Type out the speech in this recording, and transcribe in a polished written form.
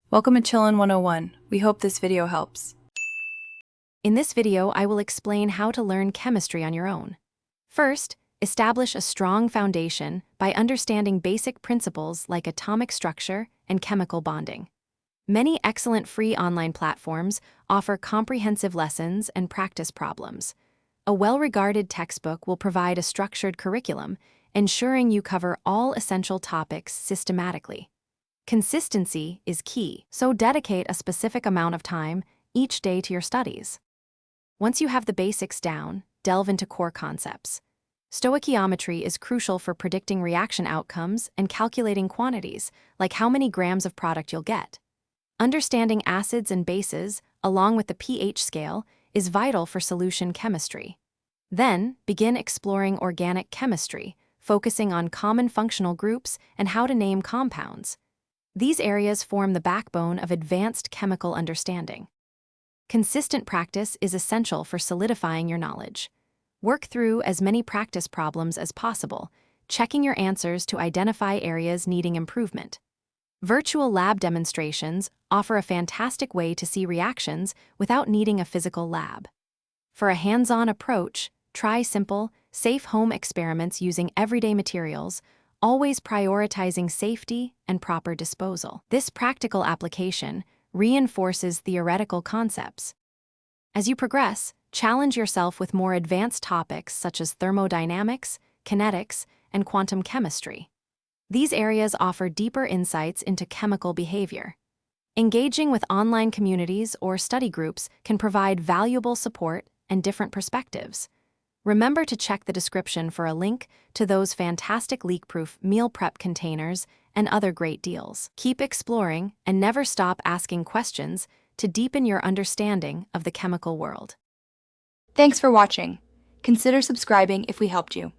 Welcome to Chillin' 101. We hope this video helps. In this video, I will explain how to learn chemistry on your own. First, establish a strong foundation by understanding basic principles like atomic structure and chemical bonding. Many excellent free online platforms offer comprehensive lessons and practice problems. A well-regarded textbook will provide a structured curriculum, ensuring you cover all essential topics systematically. Consistency is key, so dedicate a specific amount of time each day to your studies. Once you have the basics down, delve into core concepts. Stoichiometry is crucial for predicting reaction outcomes and calculating quantities, like how many grams of product you'll get. Understanding acids and bases, along with the pH scale, is vital for solution chemistry. Then, begin exploring organic chemistry, focusing on common functional groups and how to name compounds. These areas form the backbone of advanced chemical understanding. Consistent practice is essential for solidifying your knowledge. Work through as many practice problems as possible, checking your answers to identify areas needing improvement. Virtual lab demonstrations offer a fantastic way to see reactions without needing a physical lab. For a hands-on approach, try simple, safe home experiments using everyday materials, always prioritizing safety and proper disposal. This practical application reinforces theoretical concepts. As you progress, challenge yourself with more advanced topics such as thermodynamics, kinetics, and quantum chemistry. These areas offer deeper insights into chemical behavior. Engaging with online communities or study groups can provide valuable support and different perspectives. Remember to check the description for a link to those fantastic leak-proof meal prep containers and other great deals. Keep exploring and never stop asking questions to deepen your understanding of the chemical world. Thanks for watching. Consider subscribing if we helped you.